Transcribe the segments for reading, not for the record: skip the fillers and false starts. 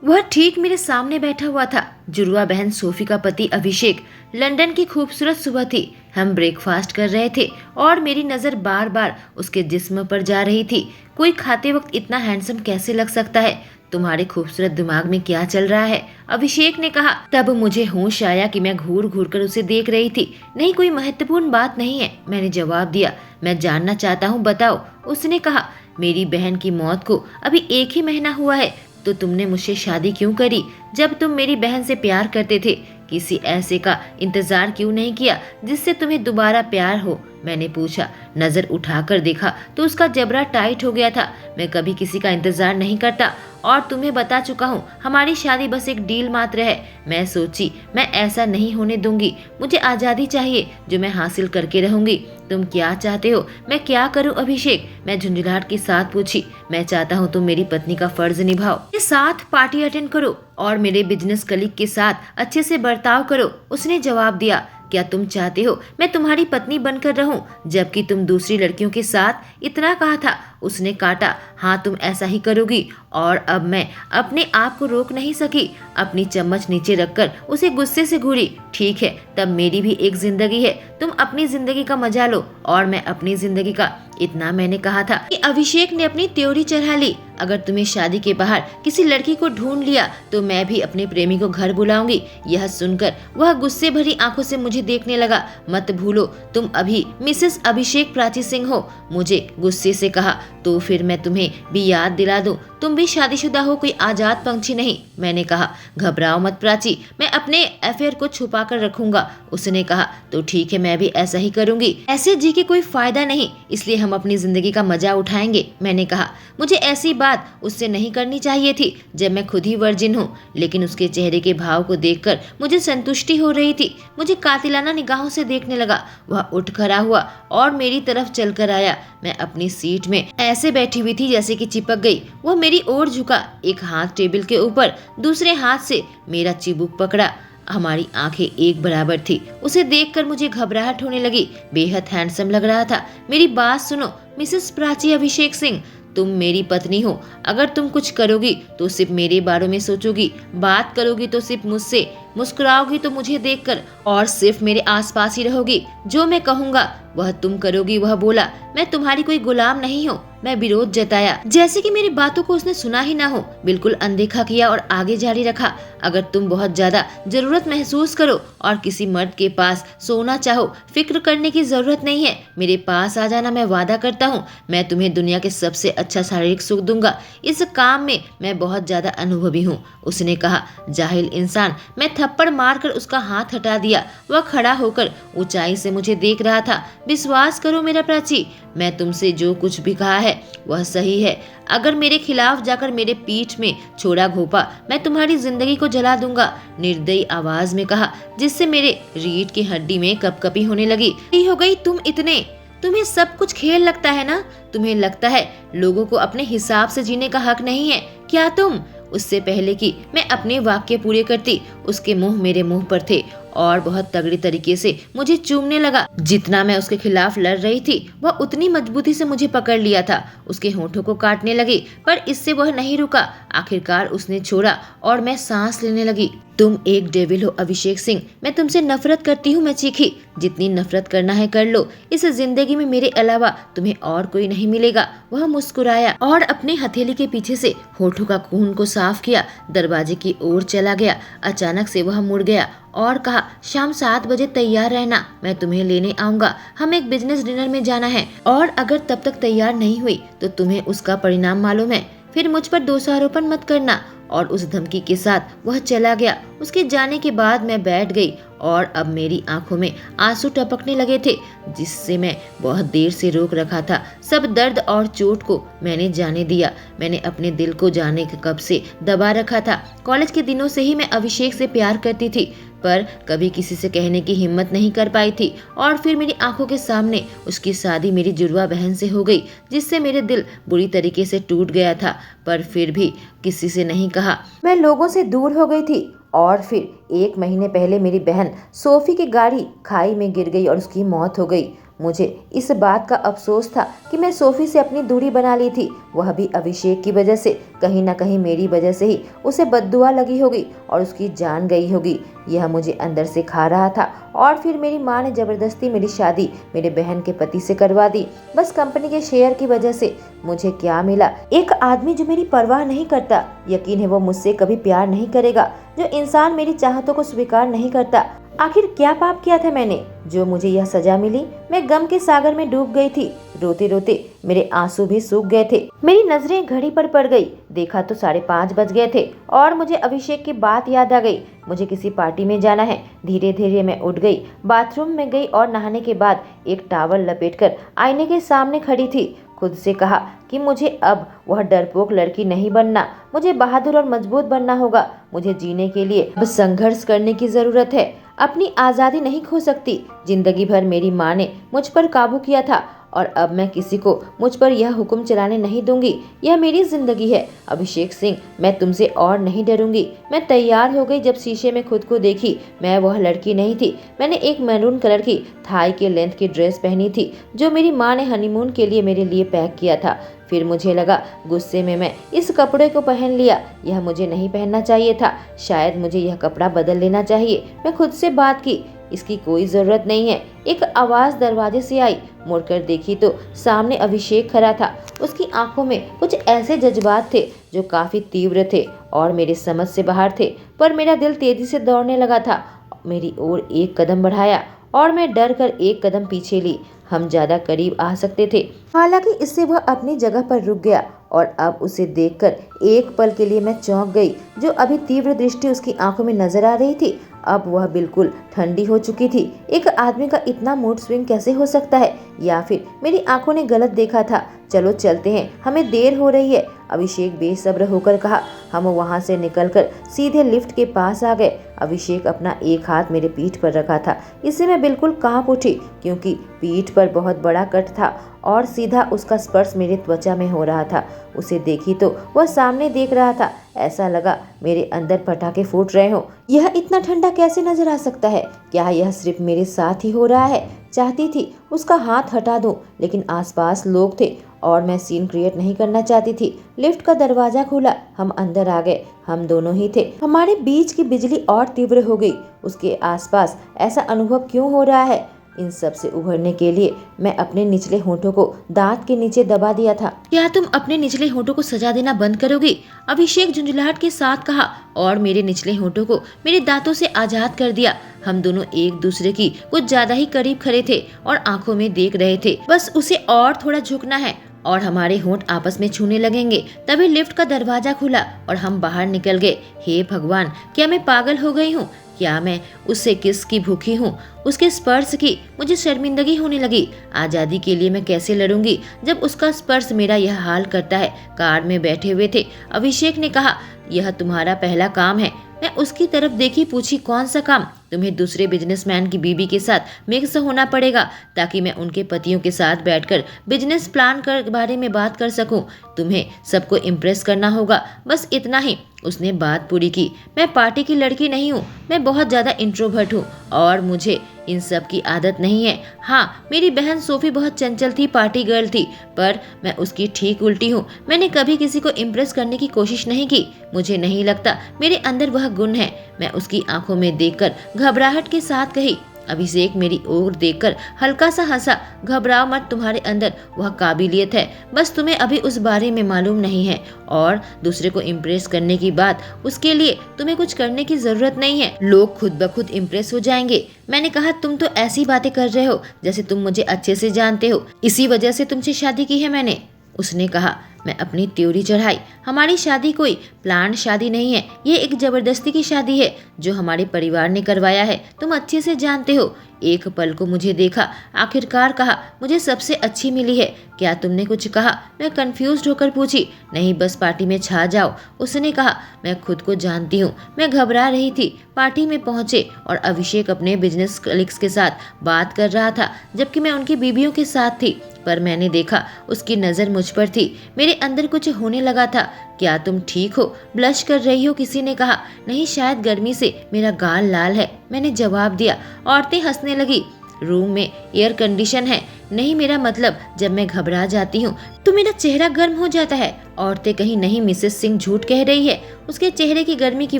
वह ठीक मेरे सामने बैठा हुआ था। जुड़वा बहन सोफी का पति अभिषेक। लंदन की खूबसूरत सुबह थी। हम ब्रेकफास्ट कर रहे थे और मेरी नजर बार बार उसके जिस्म पर जा रही थी। कोई खाते वक्त इतना हैंडसम कैसे लग सकता है? तुम्हारे खूबसूरत दिमाग में क्या चल रहा है? अभिषेक ने कहा। तब मुझे होश आया कि मैं घूर घूर कर उसे देख रही थी। नहीं, कोई महत्वपूर्ण बात नहीं है, मैंने जवाब दिया। मैं जानना चाहता हूँ, बताओ। उसने कहा, मेरी बहन की मौत को अभी 1 ही महीना हुआ है, तो तुमने मुझसे शादी क्यों करी? जब तुम मेरी बहन से प्यार करते थे, किसी ऐसे का इंतजार क्यों नहीं किया जिससे तुम्हें दोबारा प्यार हो? मैंने पूछा। नजर उठाकर देखा तो उसका जबड़ा टाइट हो गया था। मैं कभी किसी का इंतजार नहीं करता और तुम्हें बता चुका हूँ, हमारी शादी बस एक डील मात्र है। मैं सोची, मैं ऐसा नहीं होने दूंगी। मुझे आजादी चाहिए जो मैं हासिल करके रहूंगी। तुम क्या चाहते हो? मैं क्या करूं अभिषेक? मैं झुंझुलाहट के साथ पूछी। मैं चाहता हूं तुम मेरी पत्नी का फर्ज निभाओ, के साथ पार्टी अटेंड करो और मेरे बिजनेस कलीग के साथ अच्छे से बर्ताव करो। उसने जवाब दिया। क्या तुम चाहते हो मैं तुम्हारी पत्नी बनकर रहूं, जबकि तुम दूसरी लड़कियों के साथ? इतना कहा था। उसने काटा। हाँ, तुम ऐसा ही करोगी। और अब मैं अपने आप को रोक नहीं सकी। अपनी चम्मच नीचे रखकर उसे गुस्से से घूरी। ठीक है, तब मेरी भी एक जिंदगी है। तुम अपनी जिंदगी का मजा लो और मैं अपनी जिंदगी का। इतना मैंने कहा था कि अभिषेक ने अपनी त्योरी चढ़ा ली। अगर तुम्हें शादी के बाहर किसी लड़की को ढूंढ लिया तो मैं भी अपने प्रेमी को घर बुलाऊंगी। यह सुनकर वह गुस्से भरी आंखों से मुझे देखने लगा। मत भूलो, तुम अभी मिसेस अभिषेक प्राची सिंह हो। मुझे गुस्से से कहा। तो फिर मैं तुम्हें भी याद दिला दूं, तुम भी शादीशुदा हो, कोई आजाद पंछी नहीं। मैंने कहा। घबराओ मत प्राची, मैं अपने अफेयर को छुपा कर रखूंगा। उसने कहा। तो ठीक है, मैं भी ऐसा ही करूंगी। ऐसे जी के कोई फायदा नहीं, इसलिए हम अपनी जिंदगी का मजा उठाएंगे। मैंने कहा। मुझे ऐसी बात उससे नहीं करनी चाहिए थी जब मैं खुद ही वर्जिन हूँ, लेकिन उसके चेहरे के भाव को देखकर मुझे संतुष्टि हो रही थी। मुझे कातिलाना निगाहों से देखने लगा। वह उठ खड़ा हुआ और मेरी तरफ चलकर आया। मैं अपनी सीट में ऐसे बैठी हुई थी जैसे कि चिपक गई। वह मेरी ओर झुका, एक हाथ टेबल के ऊपर, दूसरे हाथ से मेरा चिबुक पकड़ा। हमारी आंखें एक बराबर थी। उसे देखकर मुझे घबराहट होने लगी। बेहद हैंडसम लग रहा था। मेरी बात सुनो मिसेस प्राची अभिषेक सिंह, तुम मेरी पत्नी हो। अगर तुम कुछ करोगी तो सिर्फ मेरे बारे में सोचोगी, बात करोगी तो सिर्फ मुझसे, मुस्कुराओगी तो मुझे देखकर, और सिर्फ मेरे आसपास ही रहोगी। जो मैं कहूँगा वह तुम करोगी। वह बोला। मैं तुम्हारी कोई गुलाम नहीं हूँ। मैं विरोध जताया, जैसे कि मेरी बातों को उसने सुना ही ना हो। बिल्कुल अनदेखा किया और आगे जारी रखा। अगर तुम बहुत ज्यादा जरूरत महसूस करो और किसी मर्द के पास सोना चाहो, फिक्र करने की जरूरत नहीं है। मेरे पास आ जाना, मैं वादा करता हूँ मैं तुम्हें दुनिया के सबसे अच्छा शारीरिक सुख दूंगा। इस काम में मैं बहुत ज्यादा अनुभवी हूँ। उसने कहा। जाहिल इंसान। मैं थप्पड़ मारकर उसका हाथ हटा दिया। वह खड़ा होकर ऊंचाई से मुझे देख रहा था। विश्वास करो मेरा प्राची, मैं तुमसे जो कुछ भी कहा है वह सही है। अगर मेरे खिलाफ जाकर मेरे पीठ में छोड़ा घोपा, मैं तुम्हारी जिंदगी को जला दूंगा। निर्दयी आवाज में कहा, जिससे मेरे रीढ़ की हड्डी में कपकपी होने लगी। हो गई तुम इतने, तुम्हें सब कुछ खेल लगता है ना? तुम्हें लगता है लोगों को अपने हिसाब से जीने का हक नहीं है क्या? तुम। उससे पहले कि मैं अपने वाक्य पूरे करती, उसके मुंह मेरे मुंह पर थे और बहुत तगड़ी तरीके से मुझे चूमने लगा। जितना मैं उसके खिलाफ लड़ रही थी, वह उतनी मजबूती से मुझे पकड़ लिया था। उसके होठों को काटने लगी, पर इससे वह नहीं रुका। आखिरकार उसने छोड़ा और मैं सांस लेने लगी। तुम एक डेविल हो अभिषेक सिंह, मैं तुमसे नफरत करती हूँ। मैं चीखी। जितनी नफरत करना है कर लो, इस जिंदगी में मेरे अलावा तुम्हें और कोई नहीं मिलेगा। वह मुस्कुराया और अपने हथेली के पीछे से होठों का खून को साफ किया। दरवाजे की ओर चला गया। अचानक से वह मुड़ गया और कहा, शाम 7 बजे तैयार रहना, मैं तुम्हें लेने आऊंगा। हम एक बिजनेस डिनर में जाना है, और अगर तब तक तैयार नहीं हुई तो तुम्हें उसका परिणाम मालूम है। फिर मुझ पर दोषारोपण मत करना। और उस धमकी के साथ वह चला गया। उसके जाने के बाद मैं बैठ गई और अब मेरी आंखों में आंसू टपकने लगे थे, जिससे मैं बहुत देर से रोक रखा था। सब दर्द और चोट को मैंने जाने दिया। मैंने अपने दिल को जाने के कब से दबा रखा था। कॉलेज के दिनों से ही मैं अभिषेक से प्यार करती थी, पर कभी किसी से कहने की हिम्मत नहीं कर पाई थी। और फिर मेरी आंखों के सामने उसकी शादी मेरी जुड़वा बहन से हो गई, जिससे मेरे दिल बुरी तरीके से टूट गया था। पर फिर भी किसी से नहीं कहा। मैं लोगों से दूर हो गई थी। और फिर 1 महीने पहले मेरी बहन सोफी की गाड़ी खाई में गिर गई और उसकी मौत हो गई। मुझे इस बात का अफसोस था कि मैं सोफी से अपनी दूरी बना ली थी, वह भी अभिषेक की वजह से। कहीं न कहीं मेरी वजह से ही उसे बद्दुआ लगी होगी और उसकी जान गई होगी, यह मुझे अंदर से खा रहा था। और फिर मेरी माँ ने जबरदस्ती मेरी शादी मेरे बहन के पति से करवा दी, बस कंपनी के शेयर की वजह से। मुझे क्या मिला? एक आदमी जो मेरी परवाह नहीं करता। यकीन है वो मुझसे कभी प्यार नहीं करेगा। जो इंसान मेरी चाहतों को स्वीकार नहीं करता। आखिर क्या पाप किया था मैंने जो मुझे यह सजा मिली? मैं गम के सागर में डूब गई थी। रोते रोते मेरे आंसू भी सूख गए थे। मेरी नजरें घड़ी पर पड़ गई। देखा तो 5:30 बज गए थे और मुझे अभिषेक की बात याद आ गई। मुझे किसी पार्टी में जाना है। धीरे धीरे मैं उठ गई, बाथरूम में गई और नहाने के बाद एक टॉवल लपेटकर आईने के सामने खड़ी थी। खुद से कहा कि मुझे अब वह डरपोक लड़की नहीं बनना, मुझे बहादुर और मजबूत बनना होगा। मुझे जीने के लिए अब संघर्ष करने की जरूरत है। अपनी आज़ादी नहीं खो सकती। जिंदगी भर मेरी माँ ने मुझ पर काबू किया था और अब मैं किसी को मुझ पर यह हुक्म चलाने नहीं दूंगी। यह मेरी जिंदगी है। अभिषेक सिंह, मैं तुमसे और नहीं डरूंगी। मैं तैयार हो गई। जब शीशे में खुद को देखी, मैं वह लड़की नहीं थी। मैंने एक मैरून कलर की थाई के लेंथ की ड्रेस पहनी थी जो मेरी माँ ने हनीमून के लिए मेरे लिए पैक किया था। फिर मुझे लगा, गुस्से में मैं इस कपड़े को पहन लिया। यह मुझे नहीं पहनना चाहिए था। शायद मुझे यह कपड़ा बदल लेना चाहिए। मैं खुद से बात की, इसकी कोई जरूरत नहीं है। एक आवाज दरवाजे से आई। मुड़कर देखी तो सामने अभिषेक खड़ा था। उसकी आंखों में कुछ ऐसे जज्बात थे जो काफी तीव्र थे और मेरे समझ से बाहर थे। पर मेरा दिल तेजी से दौड़ने लगा था। मेरी ओर एक कदम बढ़ाया और मैं डर कर एक कदम पीछे ली। हम ज्यादा करीब आ सकते थे। हालांकि इससे वह अपनी जगह पर रुक गया और अब उसे देखकर एक पल के लिए मैं चौंक गई। जो अभी तीव्र दृष्टि उसकी आंखों में नजर आ रही थी, अब वह बिल्कुल ठंडी हो चुकी थी। एक आदमी का इतना मूड स्विंग कैसे हो सकता है? या फिर मेरी आंखों ने गलत देखा था? चलो चलते हैं, हमें देर हो रही है, अभिषेक बेसब्र होकर कहा। हम वहां से निकलकर सीधे लिफ्ट के पास आ गए। अभिषेक अपना एक हाथ मेरे पीठ पर रखा था। इससे मैं बिल्कुल कांप उठी क्योंकि पीठ पर बहुत बड़ा कट था और सीधा उसका स्पर्श मेरे त्वचा में हो रहा था। उसे देखी तो वह सामने देख रहा था। ऐसा लगा मेरे अंदर पटाखे फूट रहे हो। यह इतना ठंडा कैसे नजर आ सकता है? क्या यह सिर्फ मेरे साथ ही हो रहा है? चाहती थी उसका हाथ हटा दूं, लेकिन आसपास लोग थे और मैं सीन क्रिएट नहीं करना चाहती थी। लिफ्ट का दरवाजा खुला, हम अंदर आ गए। हम दोनों ही थे। हमारे बीच की बिजली और तीव्र हो गई। उसके आसपास ऐसा अनुभव क्यों हो रहा है? इन सब से उभरने के लिए मैं अपने निचले होठों को दांत के नीचे दबा दिया था। क्या तुम अपने निचले होठों को सजा देना बंद करोगी? अभिषेक झुंझुलाहट के साथ कहा और मेरे निचले होठों को मेरे दांतों से आजाद कर दिया। हम दोनों एक दूसरे की कुछ ज्यादा ही करीब खड़े थे और आंखों में देख रहे थे। बस उसे और थोड़ा झुकना है और हमारे होंठ आपस में छूने लगेंगे। तभी लिफ्ट का दरवाजा खुला और हम बाहर निकल गए। हे भगवान, क्या मैं पागल हो गई हूँ? क्या मैं उससे किस की भूखी हूँ? उसके स्पर्श की मुझे शर्मिंदगी होने लगी। आजादी के लिए मैं कैसे लड़ूंगी जब उसका स्पर्श मेरा यह हाल करता है। कार में बैठे हुए थे। अभिषेक ने कहा, यह तुम्हारा पहला काम है। मैं उसकी तरफ देखी, पूछी, कौन सा काम? तुम्हें दूसरे बिजनेसमैन की बीवी के साथ मिक्स होना पड़ेगा ताकि मैं उनके पतियों के साथ बैठकर बिजनेस प्लान कर बारे में बात कर सकूं। तुम्हें सबको इम्प्रेस करना होगा, बस इतना ही। उसने बात पूरी की। मैं पार्टी की लड़की नहीं हूँ। मैं बहुत ज्यादा इंट्रोवर्ट हूँ और मुझे इन सब की आदत नहीं है। हाँ, मेरी बहन सोफी बहुत चंचल थी, पार्टी गर्ल थी, पर मैं उसकी ठीक उल्टी हूँ। मैंने कभी किसी को इम्प्रेस करने की कोशिश नहीं की। मुझे नहीं लगता मेरे अंदर वह गुण है। मैं उसकी आंखों में देखकर घबराहट के साथ कही। अभिषेक मेरी ओर देखकर हल्का सा हंसा। घबराओ मत, तुम्हारे अंदर वह काबिलियत है, बस तुम्हें अभी उस बारे में मालूम नहीं है। और दूसरे को इम्प्रेस करने की बात, उसके लिए तुम्हें कुछ करने की जरूरत नहीं है। लोग खुद ब खुद इम्प्रेस हो जाएंगे। मैंने कहा, तुम तो ऐसी बातें कर रहे हो जैसे तुम मुझे अच्छे से जानते हो। इसी वजह से तुमसे शादी की है मैंने। उसने कहा। मैं अपनी त्योरी चढ़ाई। हमारी शादी कोई प्लान शादी नहीं है। ये एक जबरदस्ती की शादी है जो हमारे परिवार ने करवाया है। तुम अच्छे से जानते हो। एक पल को मुझे देखा, आखिरकार कहा, मुझे सबसे अच्छी मिली है। क्या तुमने कुछ कहा? मैं कंफ्यूज्ड होकर पूछी। नहीं, बस पार्टी में छा जाओ। उसने कहा। मैं खुद को जानती हूँ, मैं घबरा रही थी। पार्टी में पहुंचे और अभिषेक अपने बिजनेस कलीग्स के साथ बात कर रहा था जबकि मैं उनकी बीवियों के साथ थी। पर मैंने देखा उसकी नजर मुझ पर थी। मेरे अंदर कुछ होने लगा था। क्या तुम ठीक हो? ब्लश कर रही हो? किसी ने कहा। नहीं, शायद गर्मी से मेरा गाल लाल है, मैंने जवाब दिया। औरतें हंसने लगी। रूम में एयर कंडीशन है। नहीं, मेरा मतलब जब मैं घबरा जाती हूँ तो मेरा चेहरा गर्म हो जाता है। औरतें कहीं नहीं मिसेस सिंह झूठ कह रही है। उसके चेहरे की गर्मी की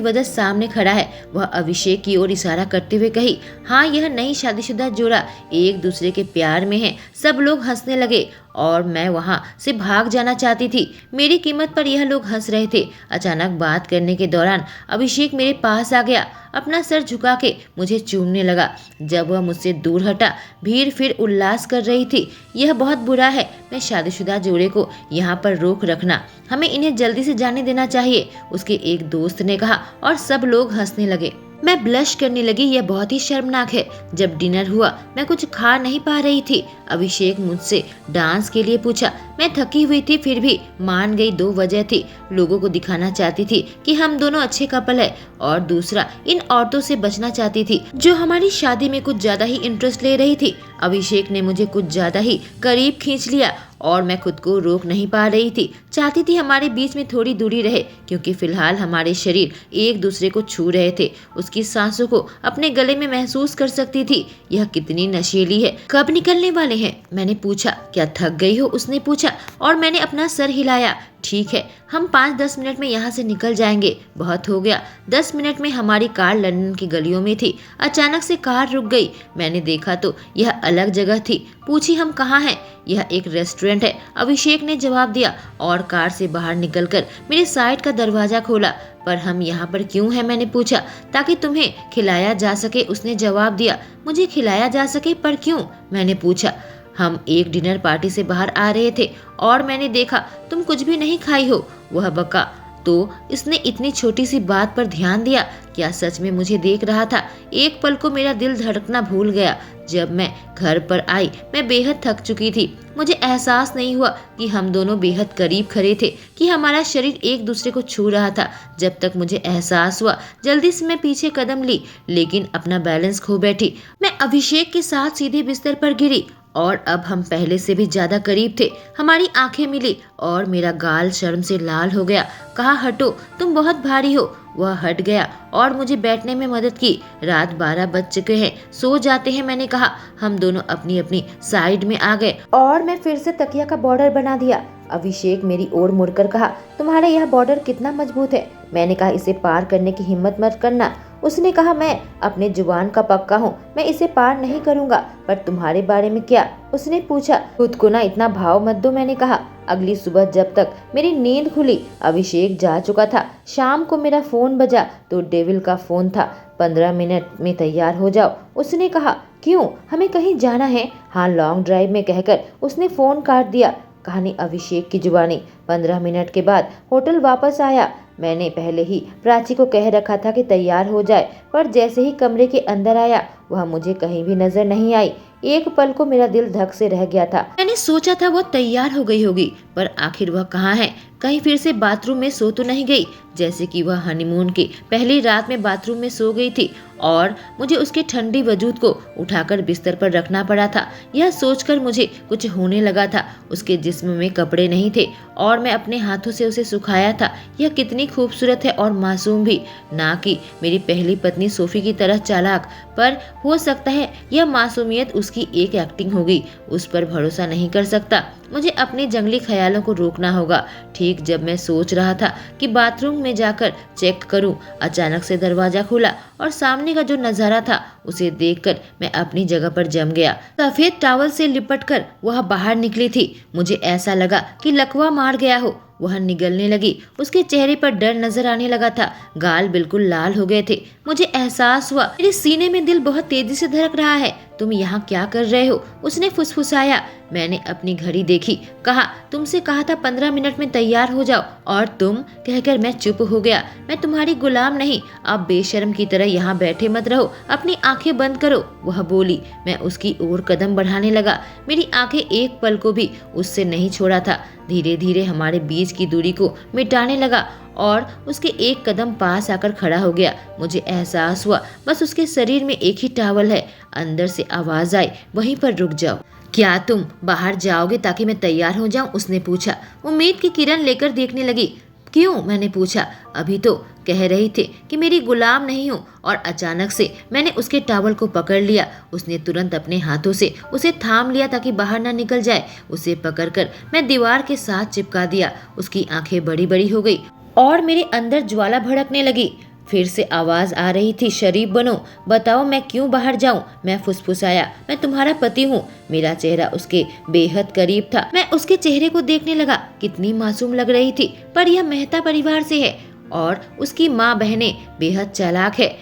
वजह सामने खड़ा है। वह अभिषेक की ओर इशारा करते हुए कही, हाँ, यह नई शादीशुदा जोड़ा एक दूसरे के प्यार में है। सब लोग हंसने लगे और मैं वहाँ से भाग जाना चाहती थी। मेरी कीमत पर यह लोग हंस रहे थे। अचानक बात करने के दौरान अभिषेक मेरे पास आ गया, अपना सर झुका के मुझे चूमने लगा। जब वह मुझसे दूर हटा, भीड़ फिर उल्लास कर रही थी। यह बहुत बुरा है। मैं शादीशुदा जोड़े को यहाँ पर रोक रखना, हमें इन्हें जल्दी से जाने देना चाहिए, उसके एक दोस्त ने कहा और सब लोग हंसने लगे। मैं ब्लश करने लगी। यह बहुत ही शर्मनाक है। जब डिनर हुआ, मैं कुछ खा नहीं पा रही थी। अभिषेक मुझसे डांस के लिए पूछा। मैं थकी हुई थी, फिर भी मान गई। 2 वजह थी। लोगों को दिखाना चाहती थी कि हम दोनों अच्छे कपल है, और दूसरा इन औरतों से बचना चाहती थी जो हमारी शादी में कुछ ज्यादा ही इंटरेस्ट ले रही थी। अभिषेक ने मुझे कुछ ज्यादा ही करीब खींच लिया और मैं खुद को रोक नहीं पा रही थी। चाहती थी हमारे बीच में थोड़ी दूरी रहे, क्योंकि फिलहाल हमारे शरीर एक दूसरे को छू रहे थे। उसकी सांसों को अपने गले में महसूस कर सकती थी। यह कितनी नशीली है। कब निकलने वाले हैं? मैंने पूछा। क्या थक गई हो? उसने पूछा और मैंने अपना सर हिलाया। ठीक है, हम 5-10 मिनट में यहाँ से निकल जाएंगे। बहुत हो गया। 10 मिनट में हमारी कार लंदन की गलियों में थी। अचानक से कार रुक गई। मैंने देखा तो यह अलग जगह थी। पूछी, हम कहाँ हैं? यह एक रेस्टोरेंट है, अभिषेक ने जवाब दिया और कार से बाहर निकलकर मेरे साइड का दरवाजा खोला। पर हम यहाँ पर क्यों हैं? मैंने पूछा। ताकि तुम्हें खिलाया जा सके, उसने जवाब दिया। मुझे खिलाया जा सके, पर क्यों? मैंने पूछा। हम एक डिनर पार्टी से बाहर आ रहे थे और मैंने देखा तुम कुछ भी नहीं खाई हो, वह बका। तो इसने इतनी छोटी सी बात पर ध्यान दिया। क्या सच में मुझे देख रहा था? एक पल को मेरा दिल धड़कना भूल गया। जब मैं घर पर आई, मैं बेहद थक चुकी थी। मुझे एहसास नहीं हुआ कि हम दोनों बेहद करीब खड़े थे, कि हमारा शरीर एक दूसरे को छू रहा था। जब तक मुझे एहसास हुआ, जल्दी से मैं पीछे कदम ली, लेकिन अपना बैलेंस खो बैठी। मैं अभिषेक के साथ सीधे बिस्तर पर गिरी और अब हम पहले से भी ज्यादा करीब थे। हमारी आंखें मिली और मेरा गाल शर्म से लाल हो गया। कहा, हटो, तुम बहुत भारी हो। वह हट गया और मुझे बैठने में मदद की। रात 12 बज चुके हैं, सो जाते हैं, मैंने कहा। हम दोनों अपनी अपनी साइड में आ गए और मैं फिर से तकिया का बॉर्डर बना दिया। अभिषेक मेरी ओर मुड़कर कहा, तुम्हारा यह बॉर्डर कितना मजबूत है। मैंने कहा, इसे पार करने की हिम्मत मत करना। उसने कहा, मैं अपने जुबान का पक्का हूँ, मैं इसे पार नहीं करूँगा। पर तुम्हारे बारे में क्या? उसने पूछा। खुद को ना इतना भाव मत दो, मैंने कहा। अगली सुबह जब तक मेरी नींद खुली, अभिषेक जा चुका था। शाम को मेरा फोन बजा तो डेविल का फोन था। 15 मिनट में तैयार हो जाओ, उसने कहा। क्यों? हमें कहीं जाना है। हाँ, लॉन्ग ड्राइव में, कहकर उसने फोन काट दिया। कहानी अभिषेक की जुबानी। 15 मिनट के बाद होटल वापस आया। मैंने पहले ही प्राची को कह रखा था कि तैयार हो जाए, पर जैसे ही कमरे के अंदर आया, वह मुझे कहीं भी नजर नहीं आई। एक पल को मेरा दिल धक से रह गया था। मैंने सोचा था वो तैयार हो गई होगी, पर आखिर वह कहाँ है? कहीं फिर से बाथरूम में सो तो नहीं गई, जैसे कि वह हनीमून की पहली रात में बाथरूम में सो गई थी और मुझे उसके ठंडी वजूद को उठाकर बिस्तर पर रखना पड़ा था। यह सोचकर मुझे कुछ होने लगा था। उसके जिस्म में कपड़े नहीं थे और मैं अपने हाथों से उसे सुखाया था। यह कितनी खूबसूरत है और मासूम भी, ना कि मेरी पहली पत्नी सोफी की तरह चालाक। पर हो सकता है यह मासूमियत उसकी एक एक्टिंग होगी। उस पर भरोसा नहीं कर सकता। मुझे अपने जंगली ख्यालों को रोकना होगा। ठीक जब मैं सोच रहा था कि बाथरूम में जाकर चेक करूं, अचानक से दरवाजा खुला और सामने का जो नजारा था उसे देखकर मैं अपनी जगह पर जम गया। सफेद टॉवल से लिपटकर वह बाहर निकली थी। मुझे ऐसा लगा कि लकवा मार गया हो। वह निगलने लगी। उसके चेहरे पर डर नजर आने लगा था। गाल बिल्कुल लाल हो गए थे। मुझे एहसास हुआ मेरे सीने में दिल बहुत तेजी से धड़क रहा है। तुम यहाँ क्या कर रहे हो? उसने फुसफुसाया। मैंने अपनी घड़ी देखी। कहा, तुमसे कहा था 15 मिनट में तैयार हो जाओ, और तुम? कहकर मैं चुप हो गया। मैं तुम्हारी गुलाम नहीं। अब बेशर्म की तरह यहाँ बैठे मत रहो, अपनी आंखें बंद करो, वह बोली। मैं उसकी ओर कदम बढ़ाने लगा। मेरी आंखें एक पल को भी उससे नहीं छोड़ा था। धीरे धीरे हमारे बीच की दूरी को मिटाने लगा और उसके एक कदम पास आकर खड़ा हो गया। मुझे एहसास हुआ बस उसके शरीर में एक ही टॉवल है। अंदर से आवाज आई, वहीं पर रुक जाओ। क्या तुम बाहर जाओगे ताकि मैं तैयार हो जाऊं? उसने पूछा। उम्मीद की किरण लेकर देखने लगी। क्यों? मैंने पूछा। अभी तो कह रही थी कि मेरी गुलाम नहीं हूँ, और अचानक से मैंने उसके टॉवल को पकड़ लिया। उसने तुरंत अपने हाथों से उसे थाम लिया ताकि बाहर ना निकल जाए। उसे पकड़कर मैं दीवार के साथ चिपका दिया। उसकी आंखें बड़ी बड़ी हो गई और मेरे अंदर ज्वाला भड़कने लगी। फिर से आवाज आ रही थी, शरीफ बनो, बताओ मैं क्यों बाहर जाऊं। मैं फुसफुसाया, मैं तुम्हारा पति हूँ। मेरा चेहरा उसके बेहद करीब था। मैं उसके चेहरे को देखने लगा। कितनी मासूम लग रही थी, पर यह मेहता परिवार से है और उसकी माँ बहनें बेहद चालाक है।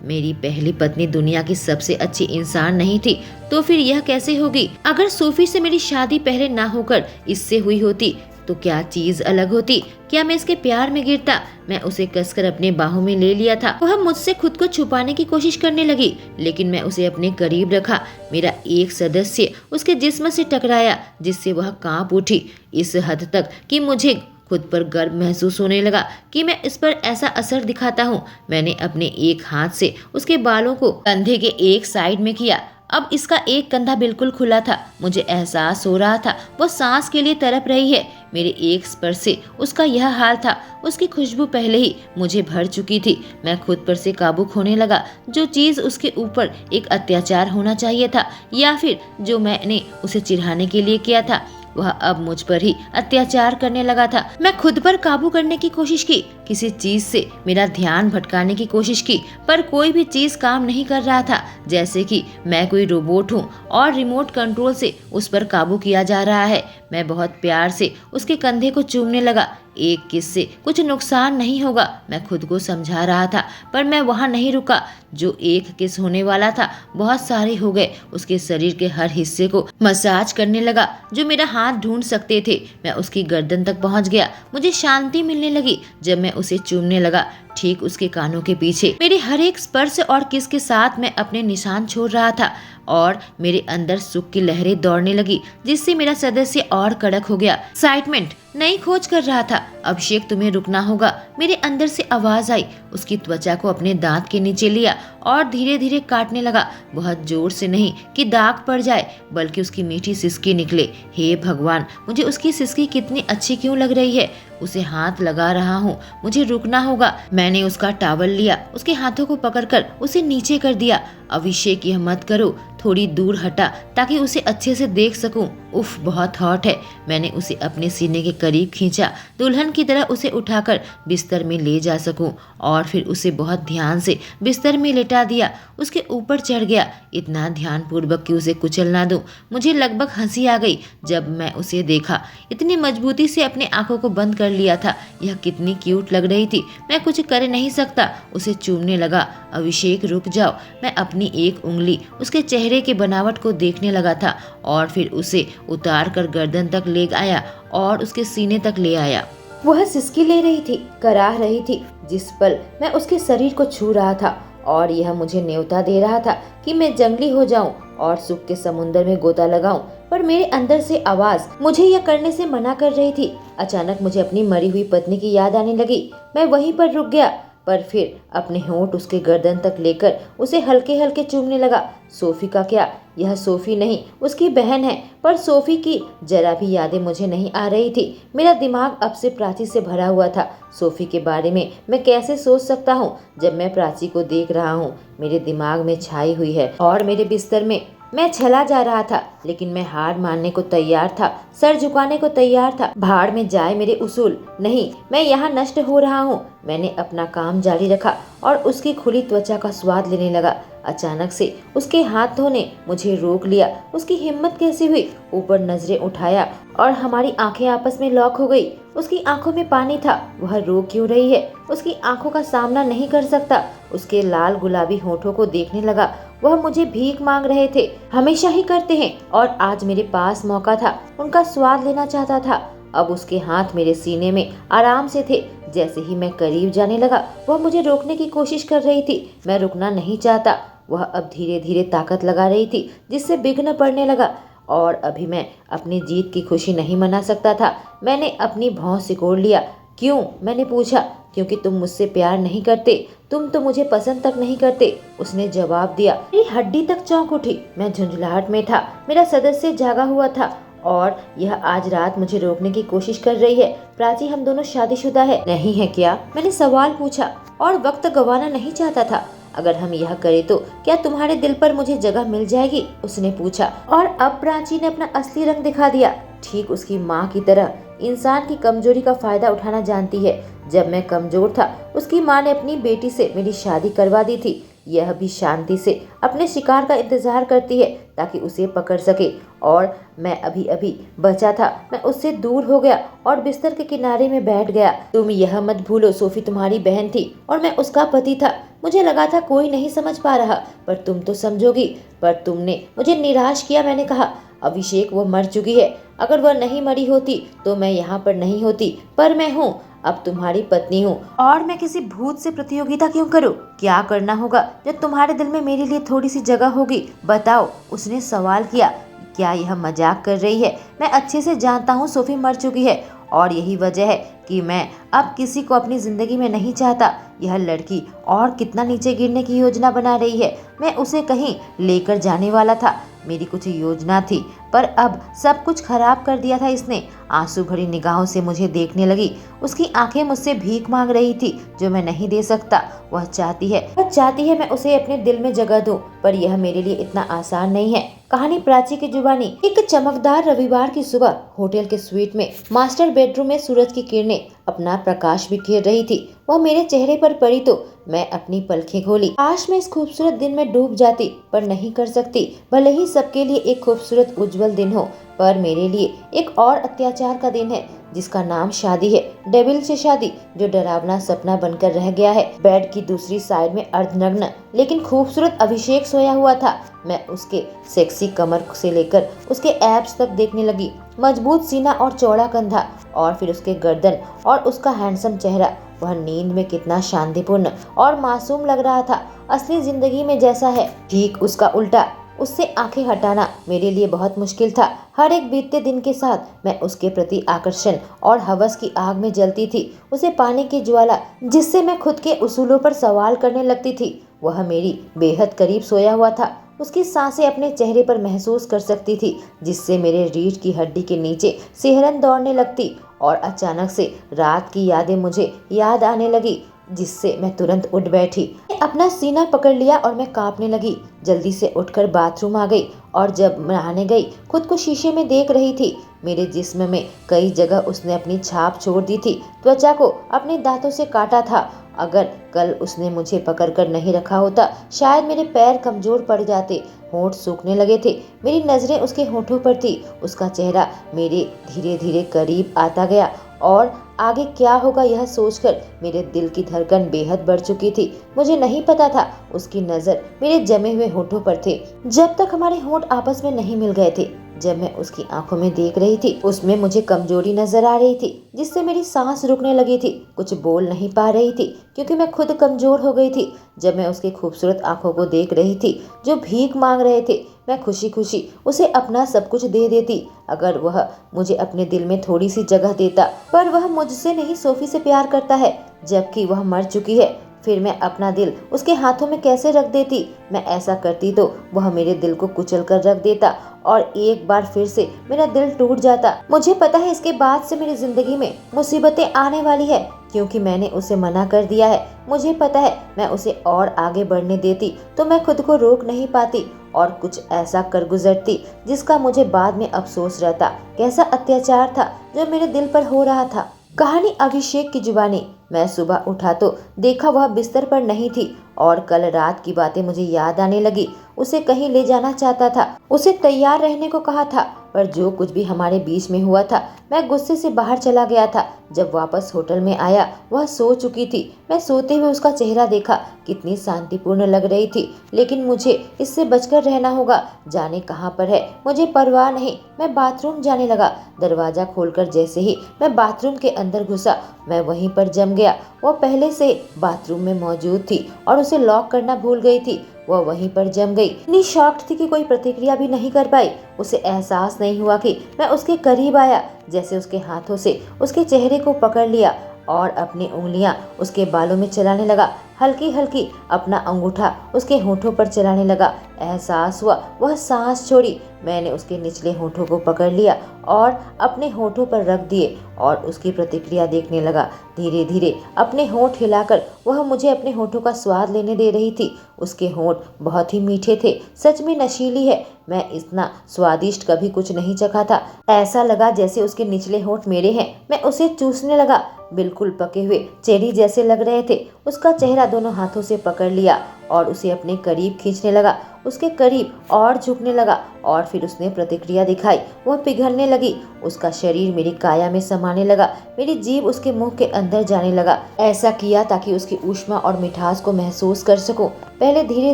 मेरी पहली पत्नी दुनिया की सबसे अच्छी इंसान नहीं थी, तो फिर यह कैसे होगी? अगर सोफी से मेरी शादी पहले ना होकर इससे हुई होती तो क्या चीज अलग होती? क्या मैं इसके प्यार में गिरता? मैं उसे कसकर अपने बाहों में ले लिया था। वह मुझसे खुद को छुपाने की कोशिश करने लगी, लेकिन मैं उसे अपने करीब रखा। मेरा एक सदस्य उसके जिस्म से टकराया, जिससे वह कांप उठी, इस हद तक कि मुझे खुद पर गर्व महसूस होने लगा कि मैं इस पर ऐसा असर दिखाता हूँ। मैंने अपने एक हाथ से उसके बालों को कंधे के एक साइड में किया। अब इसका एक कंधा बिल्कुल खुला था। मुझे एहसास हो रहा था वो सांस के लिए तड़प रही है। मेरे एक स्पर्श से उसका यह हाल था। उसकी खुशबू पहले ही मुझे भर चुकी थी। मैं खुद पर से काबू खोने लगा। जो चीज उसके ऊपर एक अत्याचार होना चाहिए था, या फिर जो मैंने उसे चिढ़ाने के लिए किया था, वह अब मुझ पर ही अत्याचार करने लगा था। मैं खुद पर काबू करने की कोशिश की, किसी चीज से मेरा ध्यान भटकाने की कोशिश की, पर कोई भी चीज काम नहीं कर रहा था। जैसे कि मैं कोई रोबोट हूँ और रिमोट कंट्रोल से उस पर काबू किया जा रहा है। मैं बहुत प्यार से उसके कंधे को चूमने लगा। एक किस से कुछ नुकसान नहीं होगा, मैं खुद को समझा रहा था, पर मैं वहां नहीं रुका। जो एक किस होने वाला था, बहुत सारे हो गए। उसके शरीर के हर हिस्से को मसाज करने लगा जो मेरा हाथ ढूंढ सकते थे। मैं उसकी गर्दन तक पहुंच गया। मुझे शांति मिलने लगी जब मैं उसे चूमने लगा, ठीक उसके कानों के पीछे। मेरे हर एक स्पर्श और किस के साथ मैं अपने निशान छोड़ रहा था और मेरे अंदर सुख की लहरें दौड़ने लगी, जिससे मेरा सदस्य और कड़क हो गया। एक्साइटमेंट नई खोज कर रहा था। अभिषेक, तुम्हें रुकना होगा। मेरे अंदर से आवाज आई। उसकी त्वचा को अपने दांत के नीचे लिया और धीरे धीरे काटने लगा। बहुत जोर से नहीं कि दाग पड़ जाए, बल्कि उसकी मीठी सिसकी निकले। हे भगवान, मुझे उसकी सिसकी कितनी अच्छी क्यों लग रही है। उसे हाथ लगा रहा हूँ, मुझे रुकना होगा। मैंने उसका टॉवल लिया, उसके हाथों को पकड़कर उसे नीचे कर दिया। अभिषेक, यह मत करो, थोड़ी दूर हटा ताकि उसे अच्छे से देख सकूं। उफ, बहुत हॉट है। मैंने उसे अपने सीने के करीब खींचा, दुल्हन की तरह उसे उठाकर बिस्तर में ले जा सकूं, और फिर उसे बहुत ध्यान से बिस्तर में लेटा दिया। उसके ऊपर चढ़ गया, इतना ध्यानपूर्वक कि उसे कुचल ना दूं। मुझे लगभग हंसी आ गई जब मैं उसे देखा। इतनी मजबूती से अपने आंखों को बंद कर लिया था। यह कितनी क्यूट लग रही थी। मैं कुछ कर नहीं सकता। उसे चूमने लगा। अभिषेक, रुक जाओ। मैं अपनी एक उंगली उसके चेहरे के बनावट को देखने लगा था और फिर उसे उतार कर गर्दन तक ले आया और उसके सीने तक ले आया। वह सिसकी ले रही थी, कराह रही थी। जिस पल मैं उसके शरीर को छू रहा था और यह मुझे न्योता दे रहा था कि मैं जंगली हो जाऊं और सुख के समुद्र में गोता लगाऊं, पर मेरे अंदर से आवाज मुझे यह करने से मना कर रही थी। अचानक मुझे अपनी मरी हुई पत्नी की याद आने लगी। मैं वहीं पर रुक गया, पर फिर अपने होंठ उसके गर्दन तक लेकर उसे हल्के हल्के चूमने लगा। सोफी का क्या? यह सोफी नहीं, उसकी बहन है, पर सोफी की जरा भी यादें मुझे नहीं आ रही थी। मेरा दिमाग अब से प्राची से भरा हुआ था। सोफी के बारे में मैं कैसे सोच सकता हूँ जब मैं प्राची को देख रहा हूँ। मेरे दिमाग में छाई हुई है और मेरे बिस्तर में मैं चला जा रहा था, लेकिन मैं हार मानने को तैयार था, सर झुकाने को तैयार था। भाड़ में जाए मेरे उसूल। नहीं, मैं यहाँ नष्ट हो रहा हूँ। मैंने अपना काम जारी रखा और उसकी खुली त्वचा का स्वाद लेने लगा। अचानक से उसके हाथों ने मुझे रोक लिया। उसकी हिम्मत कैसी हुई? ऊपर नजरें उठाया और हमारी आंखें आपस में लॉक हो गई। उसकी आंखों में पानी था। वह रो क्यों रही है? उसकी आंखों का सामना नहीं कर सकता। उसके लाल गुलाबी होठों को देखने लगा। वह मुझे भीख मांग रहे थे, हमेशा ही करते हैं, और आज मेरे पास मौका था। उनका स्वाद लेना चाहता था। अब उसके हाथ मेरे सीने में आराम से थे। जैसे ही मैं करीब जाने लगा, वह मुझे रोकने की कोशिश कर रही थी। मैं रुकना नहीं चाहता। वह अब धीरे धीरे ताकत लगा रही थी, जिससे विघ्न पड़ने लगा, और अभी मैं अपनी जीत की खुशी नहीं मना सकता था। मैंने अपनी भौं सिकोड़ लिया। क्यों? मैंने पूछा। क्योंकि तुम मुझसे प्यार नहीं करते, तुम तो मुझे पसंद तक नहीं करते, उसने जवाब दिया। मेरी हड्डी तक चौंक उठी। मैं झुंझलाहट में था। मेरा सदस्य जागा हुआ था और यह आज रात मुझे रोकने की कोशिश कर रही है। प्राची, हम दोनों शादीशुदा है नहीं है क्या? मैंने सवाल पूछा और वक्त गंवाना नहीं चाहता था। अगर हम यह करें तो क्या तुम्हारे दिल पर मुझे जगह मिल जाएगी? उसने पूछा। और अब प्राची ने अपना असली रंग दिखा दिया। ठीक उसकी माँ की तरह इंसान की कमजोरी का फायदा उठाना जानती है। जब मैं कमजोर था उसकी माँ ने अपनी बेटी से मेरी शादी करवा दी थी। यह भी शांति से अपने शिकार का इंतजार करती है ताकि उसे पकड़ सके। और मैं अभी अभी बचा था, मैं उससे दूर हो गया और बिस्तर के किनारे में बैठ गया। तुम यह मत भूलो, सोफी तुम्हारी बहन थी और मैं उसका पति था। मुझे लगा था कोई नहीं समझ पा रहा, पर तुम तो समझोगी। पर तुमने मुझे निराश किया। मैंने कहा, अभिषेक, वो मर चुकी है। अगर वह नहीं मरी होती तो मैं यहाँ पर नहीं होती, पर मैं हूँ, अब तुम्हारी पत्नी हूँ। और मैं किसी भूत से प्रतियोगिता क्यों करूँ? क्या करना होगा जब तुम्हारे दिल में मेरे लिए थोड़ी सी जगह होगी? बताओ, उसने सवाल किया। क्या यह मजाक कर रही है? मैं अच्छे से जानता हूँ सोफी मर चुकी है और यही वजह है कि मैं अब किसी को अपनी जिंदगी में नहीं चाहता। यह लड़की और कितना नीचे गिरने की योजना बना रही है। मैं उसे कहीं लेकर जाने वाला था, मेरी कुछ योजना थी, पर अब सब कुछ खराब कर दिया था इसने। आंसू भरी निगाहों से मुझे देखने लगी। उसकी आंखें मुझसे भीख मांग रही थी जो मैं नहीं दे सकता। वह चाहती है मैं उसे अपने दिल में जगह दूं, पर यह मेरे लिए इतना आसान नहीं है। कहानी प्राची की जुबानी। एक चमकदार रविवार की सुबह होटल के स्वीट में मास्टर बेडरूम में सूरज की किरणें अपना प्रकाश बिखेर रही थी। वह मेरे चेहरे पर पड़ी तो मैं अपनी पलकें खोली। काश मैं इस खूबसूरत दिन में डूब जाती, पर नहीं कर सकती। भले ही सबके लिए एक खूबसूरत उज्जवल दिन हो, पर मेरे लिए एक और अत्याचार का दिन है जिसका नाम शादी है। डेविल से शादी, जो डरावना सपना बनकर रह गया है। बेड की दूसरी साइड में अर्धनग्न लेकिन खूबसूरत अभिषेक सोया हुआ था। मैं उसके सेक्सी कमर से लेकर उसके एब्स तक देखने लगी। मजबूत सीना और चौड़ा कंधा, और फिर उसके गर्दन और उसका हैंडसम चेहरा। वह नींद में कितना शांतिपूर्ण और मासूम लग रहा था, असली जिंदगी में जैसा है, ठीक उसका उल्टा। उससे आंखें हटाना मेरे लिए बहुत मुश्किल था। हर एक बीतते दिन के साथ मैं उसके प्रति आकर्षण और हवस की आग में जलती थी। उसे पाने की ज्वाला जिससे मैं खुद के उसूलों पर सवाल करने लगती थी। वह मेरी बेहद करीब सोया हुआ था। उसकी सांसें अपने चेहरे पर महसूस कर सकती थी, जिससे मेरे रीढ़ की हड्डी के नीचे सिहरन दौड़ने लगती। और अचानक से रात की यादें मुझे याद आने लगी, जिससे मैं तुरंत उठ बैठी। अपना सीना पकड़ लिया और मैं कांपने लगी। जल्दी से उठकर बाथरूम आ गई और जब नहाने गई खुद को शीशे में देख रही थी। मेरे जिस्म में कई जगह उसने अपनी छाप छोड़ दी थी। त्वचा को अपने दांतों से काटा था। अगर कल उसने मुझे पकड़कर नहीं रखा होता, शायद मेरे पैर कमजोर पड़ जाते। होंठ सूखने लगे थे। मेरी नजरें उसके होंठों पर थी। उसका चेहरा मेरे धीरे धीरे करीब आता गया और आगे क्या होगा यह सोचकर मेरे दिल की धड़कन बेहद बढ़ चुकी थी। मुझे नहीं पता था उसकी नजर मेरे जमे हुए होठों पर थे। जब तक हमारे होंठ आपस में नहीं मिल गए थे, जब मैं उसकी आंखों में देख रही थी, उसमें मुझे कमजोरी नजर आ रही थी, जिससे मेरी सांस रुकने लगी थी। कुछ बोल नहीं पा रही थी क्योंकि मैं खुद कमजोर हो गई थी। जब मैं उसकी खूबसूरत आंखों को देख रही थी जो भीख मांग रहे थे, मैं खुशी खुशी उसे अपना सब कुछ दे देती अगर वह मुझे अपने दिल में थोड़ी सी जगह देता। पर वह मुझसे नहीं, सोफी से प्यार करता है, जबकि वह मर चुकी है। फिर मैं अपना दिल उसके हाथों में कैसे रख देती? मैं ऐसा करती तो वह मेरे दिल को कुचल कर रख देता और एक बार फिर से मेरा दिल टूट जाता। मुझे पता है इसके बाद से मेरी जिंदगी में मुसीबतें आने वाली है, क्योंकि मैंने उसे मना कर दिया है। मुझे पता है मैं उसे और आगे बढ़ने देती तो मैं खुद को रोक नहीं पाती और कुछ ऐसा कर गुजरती जिसका मुझे बाद में अफसोस रहता। कैसा अत्याचार था जो मेरे दिल पर हो रहा था। कहानी अभिषेक की जुबानी। मैं सुबह उठा तो देखा वह बिस्तर पर नहीं थी और कल रात की बातें मुझे याद आने लगी। उसे कहीं ले जाना चाहता था, उसे तैयार रहने को कहा था, पर जो कुछ भी हमारे बीच में हुआ था, मैं गुस्से से बाहर चला गया था। जब वापस होटल में आया, वह सो चुकी थी। मैं सोते हुए उसका चेहरा देखा, कितनी शांतिपूर्ण लग रही थी। लेकिन मुझे इससे बचकर रहना होगा। जाने कहाँ पर है मुझे परवाह नहीं। मैं बाथरूम जाने लगा। दरवाजा खोलकर जैसे ही मैं बाथरूम के अंदर घुसा, मैं वहीं पर जम गया। वह पहले से बाथरूम में मौजूद थी और उसे लॉक करना भूल गई थी। वह वहीं पर जम गई। इतनी शॉक्ड थी कि कोई प्रतिक्रिया भी नहीं कर पाई। उसे एहसास नहीं हुआ कि मैं उसके करीब आया, जैसे उसके हाथों से उसके चेहरे को पकड़ लिया। और अपनी उंगलियां उसके बालों में चलाने लगा। हल्की हल्की अपना अंगूठा उसके होठों पर चलाने लगा। एहसास हुआ वह सांस छोड़ी। मैंने उसके निचले होठों को पकड़ लिया और अपने होठों पर रख दिए और उसकी प्रतिक्रिया देखने लगा। धीरे धीरे अपने होठ हिलाकर वह मुझे अपने होठों का स्वाद लेने दे रही थी। उसके होठ बहुत ही मीठे थे, सच में नशीली है। मैं इतना स्वादिष्ट कभी कुछ नहीं चखा था। ऐसा लगा जैसे उसके निचले होठ मेरे हैं। मैं उसे चूसने लगा। बिल्कुल पके हुए चेरी जैसे लग रहे थे। उसका चेहरा दोनों हाथों से पकड़ लिया और उसे अपने करीब खींचने लगा। उसके करीब और झुकने लगा और फिर उसने प्रतिक्रिया दिखाई। वह पिघलने लगी। उसका शरीर मेरी काया में समाने लगा। मेरी जीभ उसके मुंह के अंदर जाने लगा। ऐसा किया ताकि उसकी ऊष्मा और मिठास को महसूस कर सकूं। पहले धीरे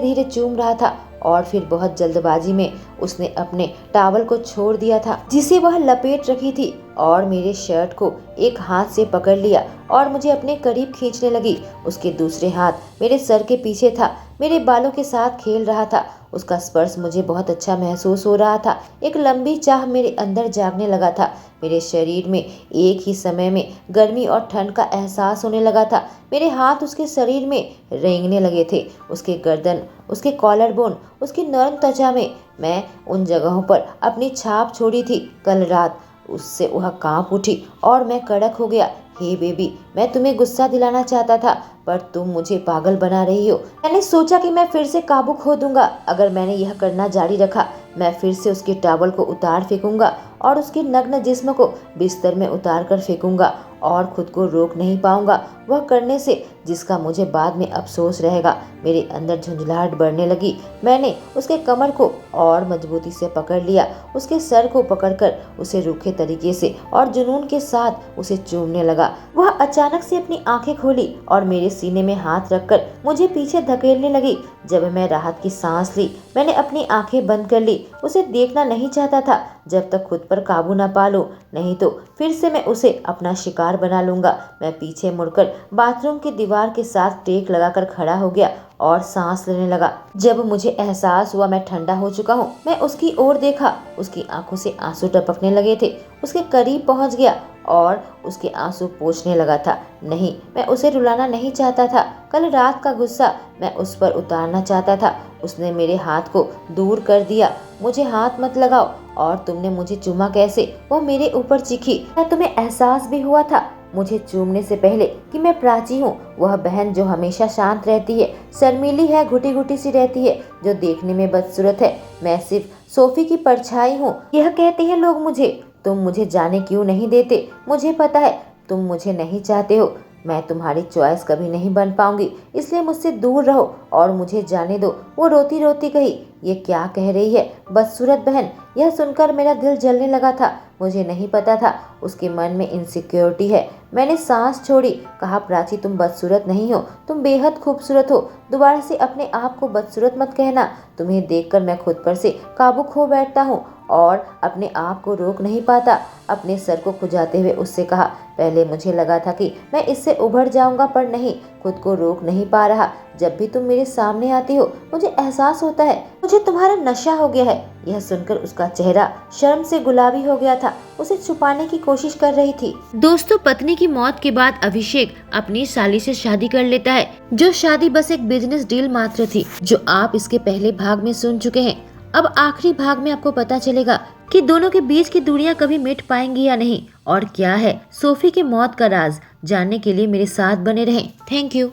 धीरे चूम रहा था और फिर बहुत जल्दबाजी में उसने अपने टॉवल को छोड़ दिया था जिसे वह लपेट रखी थी और मेरे शर्ट को एक हाथ से पकड़ लिया और मुझे अपने करीब खींचने लगी। उसके दूसरे हाथ मेरे सर के पीछे था, मेरे बालों के साथ खेल रहा था। उसका स्पर्श मुझे बहुत अच्छा महसूस हो रहा था। एक लंबी चाह मेरे अंदर जागने लगा था। मेरे शरीर में एक ही समय में गर्मी और ठंड का एहसास होने लगा था। मेरे हाथ उसके शरीर में रेंगने लगे थे। उसके गर्दन, उसके कॉलर बोन, उसकी नरम त्वचा में मैं उन जगहों पर अपनी छाप छोड़ी थी। कल रात उससे वह कांप उठी और मैं कड़क हो गया। हे बेबी, मैं तुम्हें गुस्सा दिलाना चाहता था पर तुम मुझे पागल बना रही हो। मैंने सोचा कि मैं फिर से काबू खो दूंगा। अगर मैंने यह करना जारी रखा, मैं फिर से उसके टॉवल को उतार फेंकूंगा और उसके नग्न जिस्म को बिस्तर में उतार कर फेंकूंगा और खुद को रोक नहीं पाऊंगा वह करने से जिसका मुझे बाद में अफसोस रहेगा। मेरे अंदर झुंझलाहट बढ़ने लगी। मैंने उसके कमर को और मजबूती से पकड़ लिया। उसके सर को पकड़कर उसे रूखे तरीके से और जुनून के साथ उसे चूमने लगा। वह अचानक से अपनी आंखें खोली और मेरे सीने में हाथ रखकर मुझे पीछे धकेलने लगी। जब मैं राहत की सांस ली, मैंने अपनी आंखें बंद कर ली। उसे देखना नहीं चाहता था जब तक खुद पर काबू न पा लूं, नहीं तो फिर से मैं उसे अपना शिकार बना लूंगा। मैं पीछे मुड़कर बाथरूम की दीवार के साथ टेक लगाकर खड़ा हो गया और सांस लेने लगा। जब मुझे एहसास हुआ मैं ठंडा हो चुका हूँ, मैं उसकी ओर देखा। उसकी आंखों से आंसू टपकने लगे थे। उसके करीब पहुंच गया और उसके आंसू पोंछने लगा था। नहीं, मैं उसे रुलाना नहीं चाहता था। कल रात का गुस्सा मैं उस पर उतारना चाहता था। उसने मेरे हाथ को दूर कर दिया। मुझे हाथ मत लगाओ। और तुमने मुझे चूमा कैसे? वो मेरे ऊपर चीखी। क्या तुम्हें एहसास भी हुआ था मुझे चूमने से पहले कि मैं प्राची हूँ, वह बहन जो हमेशा शांत रहती है, शर्मीली है, घुटी घुटी सी रहती है, जो देखने में बदसूरत है। मैं सिर्फ सोफी की परछाई हूँ, यह कहते हैं लोग मुझे। तुम मुझे जाने क्यों नहीं देते? मुझे पता है तुम मुझे नहीं चाहते हो। मैं तुम्हारी चॉइस कभी नहीं बन पाऊंगी, इसलिए मुझसे दूर रहो और मुझे जाने दो। वो रोती रोती कही, ये क्या कह रही है बदसूरत बहन? यह सुनकर मेरा दिल जलने लगा था। मुझे नहीं पता था उसके मन में इनसिक्योरिटी है। मैंने सांस छोड़ी, कहा प्राची तुम बदसूरत नहीं हो, तुम बेहद खूबसूरत हो। दोबारा से अपने आप को बदसूरत मत कहना। तुम्हें देखकर मैं खुद पर से काबू खो बैठता हूँ और अपने आप को रोक नहीं पाता। अपने सर को खुजाते हुए उससे कहा, पहले मुझे लगा था कि मैं इससे उभर जाऊंगा पर नहीं, खुद को रोक नहीं पा रहा। जब भी तुम मेरे सामने आती हो मुझे एहसास होता है मुझे तुम्हारा नशा हो गया है। यह सुनकर उसका चेहरा शर्म से गुलाबी हो गया था। उसे छुपाने की कोशिश कर रही थी। दोस्तों, पत्नी की मौत के बाद अभिषेक अपनी साली से शादी कर लेता है। जो शादी बस एक बिजनेस डील मात्र थी, जो आप इसके पहले भाग में सुन चुके हैं। अब आखिरी भाग में आपको पता चलेगा कि दोनों के बीच की दूरियां कभी मिट पाएंगी या नहीं, और क्या है सोफी की मौत का राज। जानने के लिए मेरे साथ बने रहें। Thank you.